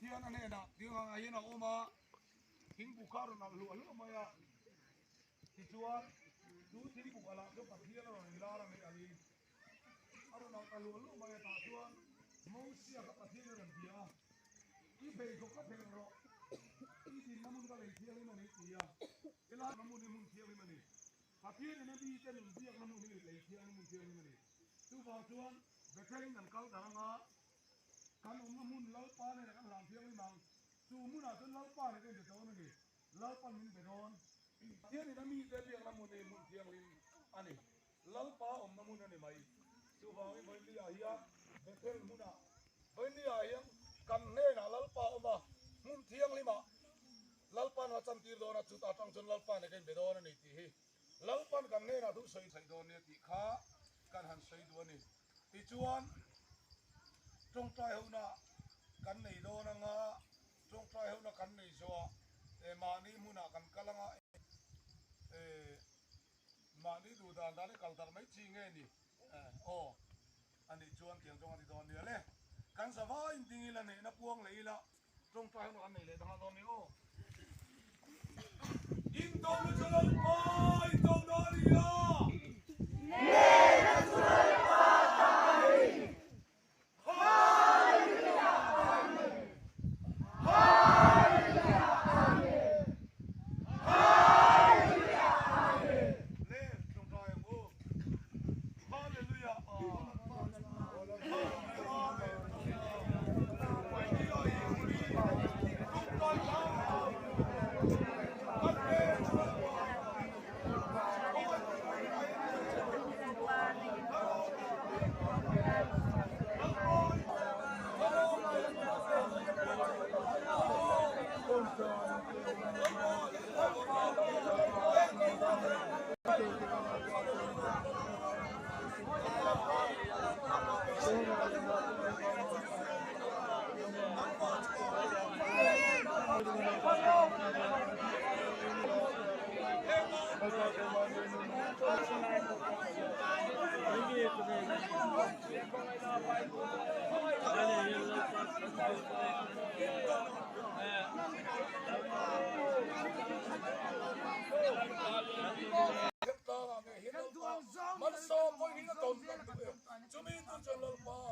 pathian ane na tiếng ai na oma hin buka ro na lu alu maya ti chuan du thiri bu ala do pathian ro ni lara me ali aro na alu alu maya ta chuan mo sia ka pathian ro dia i be ko ka be ro i din namun ka le thiang ni mani tia ela namun ni mun thiang ni mani pathian ne bi ten biak namun ni le thiang ni mun thiang ni mani tu ba chuan betheling an kal daranga kan namun lau pa ne kan ram thiang ni mang chu mun a chun lau pa ne ke to ne lau pa min be ron thiang ni nami te biak namun ni mun thiang lin ani lau pa namun ne mai chu ba ngi moi li a hiya bethel muna moi li a hiya kan ne na lau pa ma mun thiang li ma lau pa na chan tir do na chu ta tang chun lau pa ne ke be do na ni ti hi lau pa kan ne na du sei sei do ne ti kha kan han sei do ni ti chuan trong trai hậu na kan nei do na nga trong trai hậu na kan nei so e ma ni muna kan kalanga e ma ni du dan dan kal tar mai chi nge ni o ani chuan tiang jong ani don ni le kan sa va in ding ila ne na puang le ila trong trai hậu na kan nei le dang don ni o in dong lu chalal pa in dong do ni ya ne na chalal pa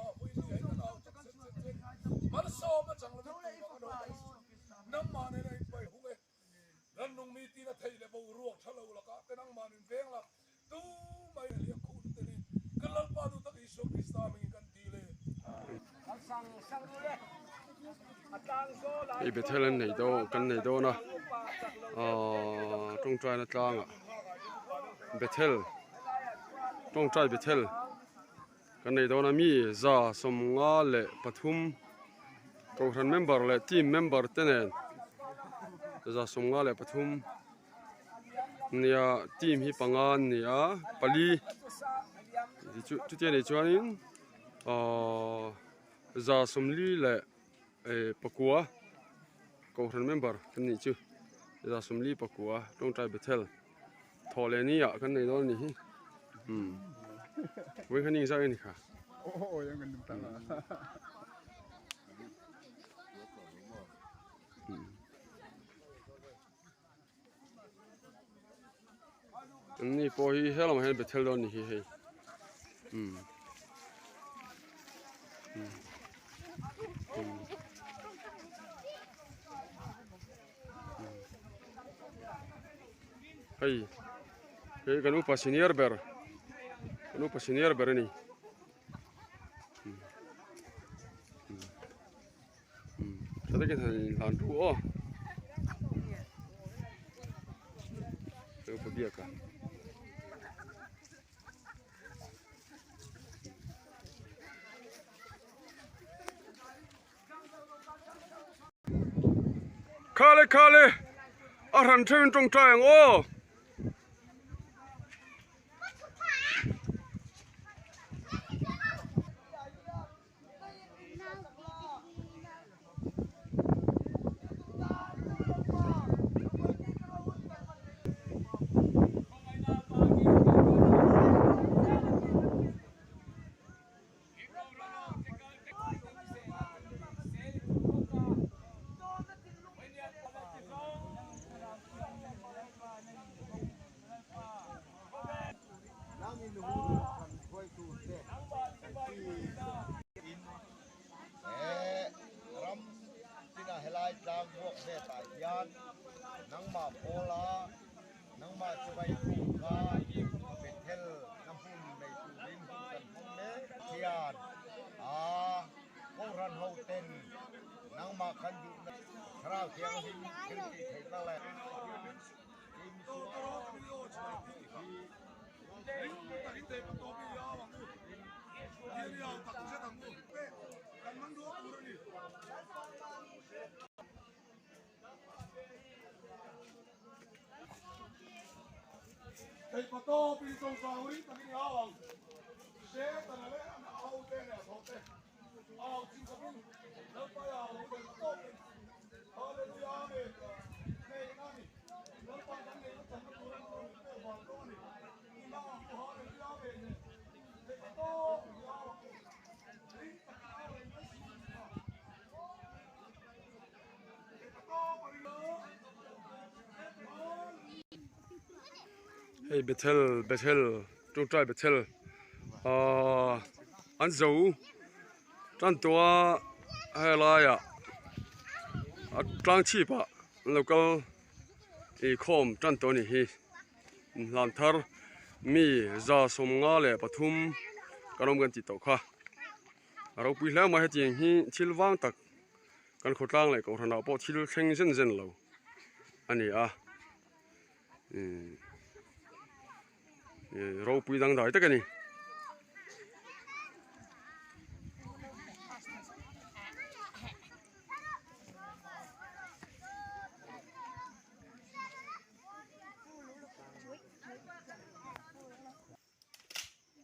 tai i Bethel nei do kan nei do na trong trai na tlang a Bethel trong trai Bethel kan nei do na mi za som nga le pathum ko ran member le team member tenen za som nga le pathum nia team hi pangan nia pali chu te nei chuanin za somli le pakua ko ran member kan ni chu za somli pakua trong trai Bethel thole ni ya kan nei do ni hi wen kan ning sa ni kha yang kan tang ni po hi helam hen Bethel do ni hi hei hei hei kan upa senior ber ni sada ke lan tu o upa biaka khale aran chen trong trai o จางพวกเนตายานนังมาโพลานังมาจะไปผูกกาเป็นเทลน้ำพุ่นในตูดินกันพุ่งเนเทียนพวกรันเฮาเต้นนังมาคันอยู่คราวเทียงหินขึ้นที่เทนั่นแหละHei pato pintu sauri tadi awang. Saya tanah le anak awang tene sote. Awang cinta pun. Lepas ya awang tene pato. Haleluya amin. Hei nani. Lepas kami lepas turun turun ke bawah ni. Ina haleluya amin. Hei pato awang. Hei awang Hei pato marilah. Hey Bethel trung trai Bethel anh dấu trang tua hay là ya trang chi ba local ecom trang tua ni hi làm thar mi za som nga le pathum karom gan ti to kha aro pui la ma he ting hi chilwang tak kan khotlang le ko thana po thil thleng zen zen lo ani a rau pui dang dai tak ani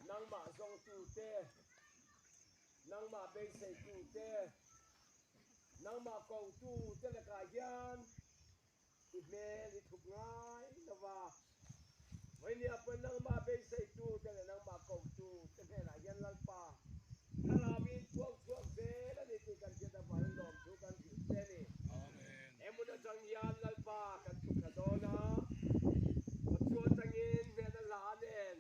nang ma zong tu te nang ma be sei tu te nang ma kong tu te la ka yan i me li thup ngai na wa mai ni apan nang ma be sei tu te la nang ma kong tu te me la yan lal pa kala min chuak be la ni ti kan je da ba lom tu kan ti te ni amen emuna jang yan lal pa kan tu ka do na ko chuan tangin me na la nen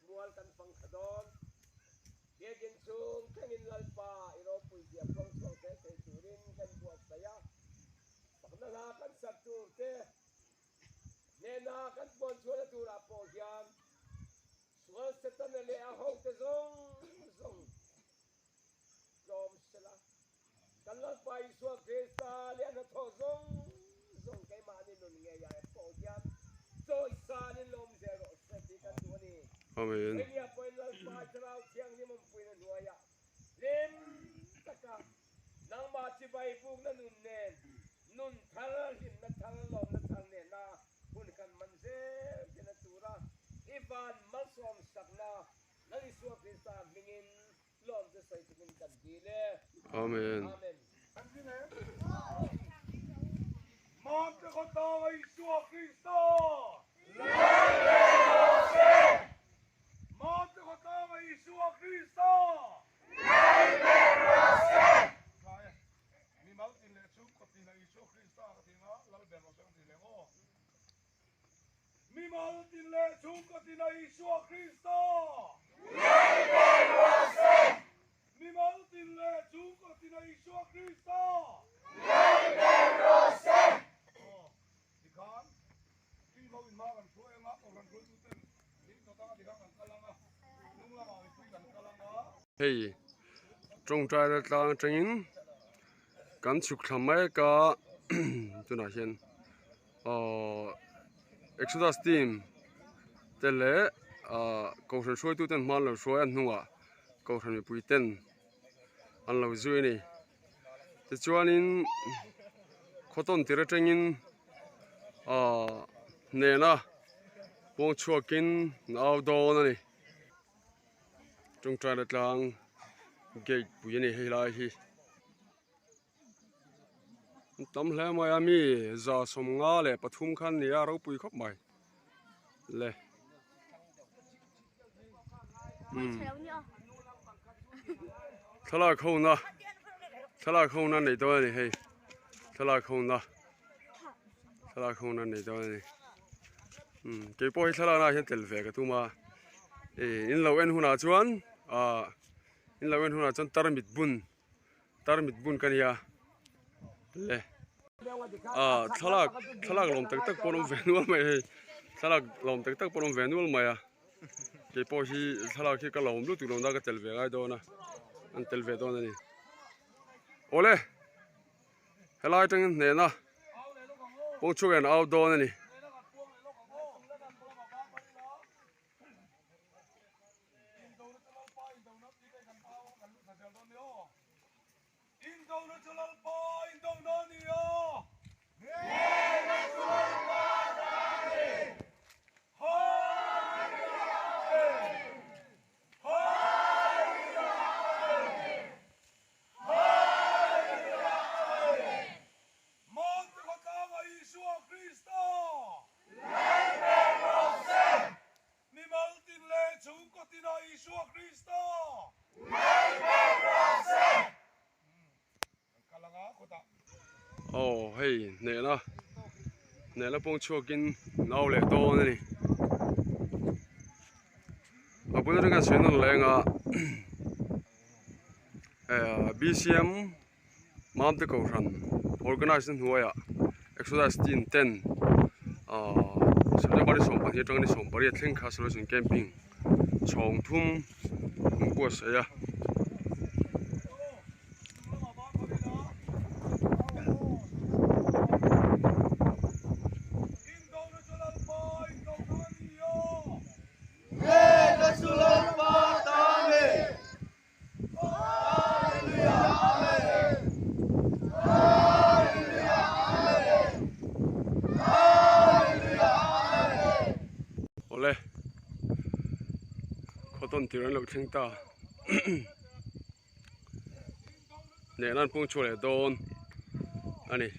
mual kan pang khadon ye gin chung tangin lalpa iro pui dia pang chong te te turin kan buat saya pakna la kan sat tur te ne na kan bon chula tura po hian sual setan le a ho te zong rom sela kan lalpa iswa krista le na tho zong kai ma ni nun nge ya po hian choi sa ni lom zero se ti kan tu ni amen Ini apa yang lepas cerau siang ni mempunyai dua ya. Lim taka nang baci bayi bung na nun nen nun thal him na thal lom na thal nen na pun kan manzel kena tura iban malsom sakna nang iswa Krista mingin lom je sai tingin kan dile amen amen Monte Cotoba y su Cristo. Monte Cotoba y su Cristo. Mi mal tin le su cotina y su Cristo cotina la verbo se tin le go. Mi mal tin le su cotina y su Cristo. Mi mal tin le su cotina y su Cristo. hey trung trai da tang changin kan chuk thamai ka tuna hian exodus team tele ko san shoi tu ten man lo shoi an nuwa ko san mi pui ten an lo zui ni te chuanin khoton tira changin ne na bong chuakin naw do na ni trung trai da tang gate pui ni hei lai hi tấm lẽ Miami giờ sum nga le pathum khan ni a ro pui khop mai le thala khâu na nei to ni hei thala khâu na nei to ni ke poi thala na hian tel ve ka tu ma in lo en huna chuan in lo en huna chuan tarmit bun kan ya le thalak lom tak ponom venual mai thalak lom tak ponom venual mai a ke po hi thalak hi ka lom lu tu lom da ka tel ve ai do na an tel ve do na ni ole helai tang ne na po chu en out do na ni oh hey nè là bông chua kinh nấu lệ to này ở bên đó cái chuyện nó lệ ngà BCM mam te cầu răn organization huaya exercise team 10 September som pahnih tang ni som pariat thleng kha solution camping chong thum ko sayaต้นที่เราเชิงตาเนี่ยนั่นพุ่งช่วยโดนอันนี้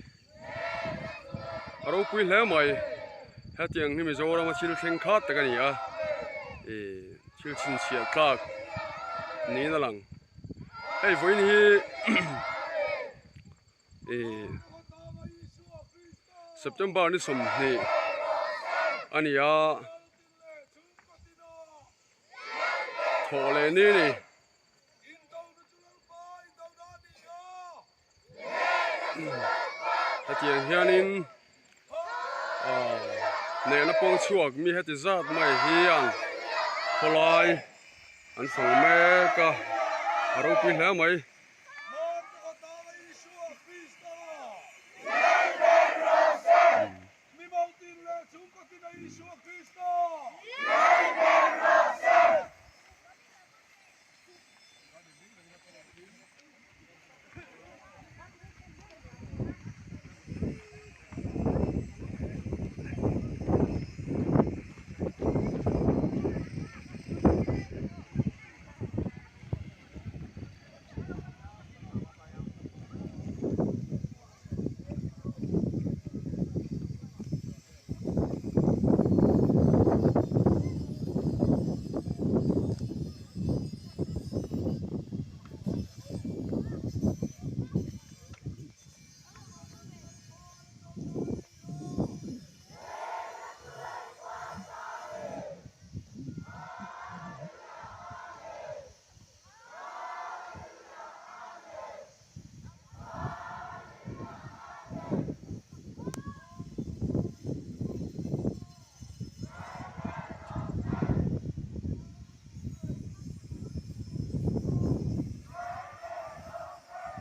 เราคุยแล้วไหมถ้าเตียงนี่มีโจเรามาชิลเชิงคัดแต่กันนี่อ่ะชิลชินเสียคลากนี่นั่นหลังไอ้วันนี้September นี่สมนี่อันนี้อ่ะโถเลยนี่ถ้าเจียงเฮียนินเนี่ยละปองช่วงมีเหตุจัดไม่เฮียนพลายอันส่งแม่ก็เราปีแล้วไหม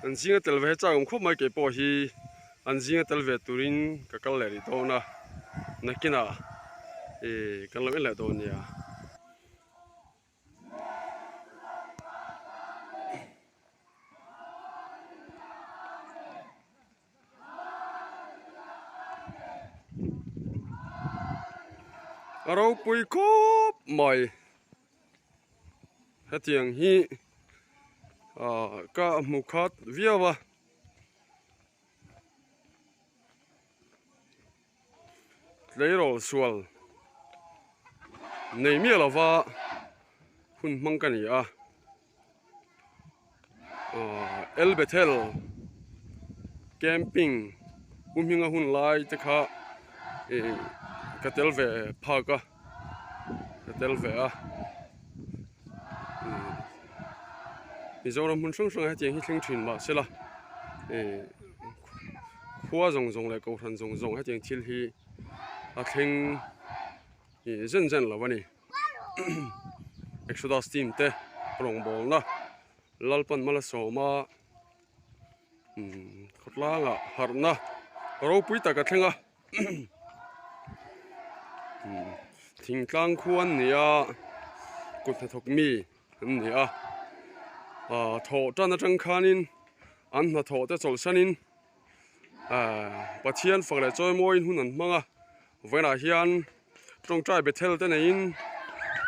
อันจริงๆเตลเวจ้าผมควบไม่เก็บพอฮีอันจริงๆเตลเวตุรินกับกันเลยตัวนะนักกินอ่ะกันเลยเลยตัวเนี่ยเราปุยคบไม่ให้เตียงฮีก็มุขดเวียวะเลยรอสวลในเมียเราว่าหุ่นมังกันนี่อ่ะเอลเบเทลแคมปิ้งหิงหุ่นไล่ตะค่ะกระเตลเวพากะกระเตลเวอ่ะมีโจรมันช่วงให้เจียงที่เชิงถิ่นมาใช่ละ khua zong zong le ko than zong zong ha tiếng thil hi a thing zen zen lo wani Exodus team te rong bol na lalpan mala soma khotla nga harna ro pui ta ka thenga thing tlang khuan nia kut na thok mi nia tho tan na tang khanin an na tho te chol sanin pathian fakle choi moin hunan manga vena hian trong trai Bethel te nein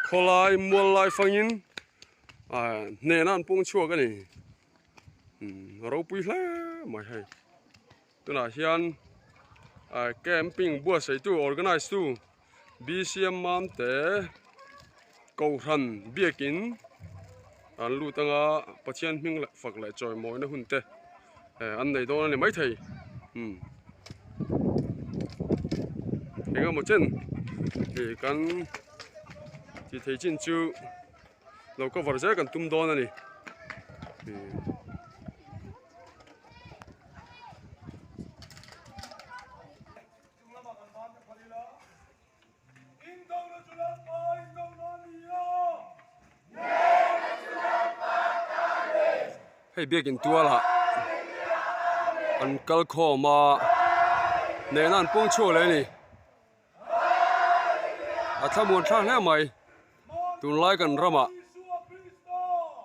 kholai muallai fangin ne nan pung chua ka ni ro pui hla mai hai tuna hian camping bua sei tu organize tu BCM mam te ko ran biakin an lu tanga pathian hming fak lai choi moi na hun te an nei do ni mai thei một chân thì căn thì thấy trên chú lâu có vật giá cần tum đo này hay biết cái tua là ăn cá kho mà nè nan pung chua lên nàyถ้ามัวท่าแล้วไหมตุนไล่กันรำ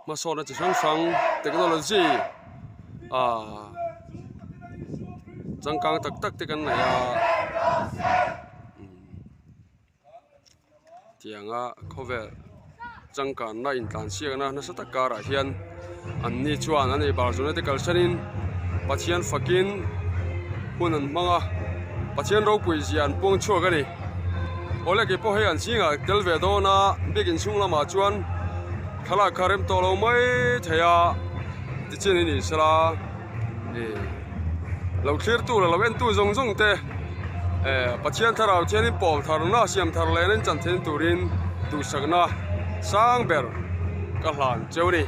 มาสอนจะช่างฟังเทคโนโลยีจังกังตักที่กันไหนเที่ยงเขาเวจังกันในอินทันเสียนะนั่นสตักการะเฮียนอันนี้ชวนอันนี้บาร์จูเนติกัลเชนินปัจจัยฟักินคนนั้นมังปัจจัยเราปุยจีอันปงชัวกันนี่โอเล็กอีพอให้อันซิงเดลเวโดนะเบกินซุงละมาจวนขลักคาริมโตเราไม่เทียดิจินี่สละเราเคลียร์ตู้เราเว้นตู้จงเตปัจจัยทาราเทียนปอมทารุณะเสียมทารุเลนจันเทนตูรินตูสักนะสร้างเบอร์กหลานเจ้านี่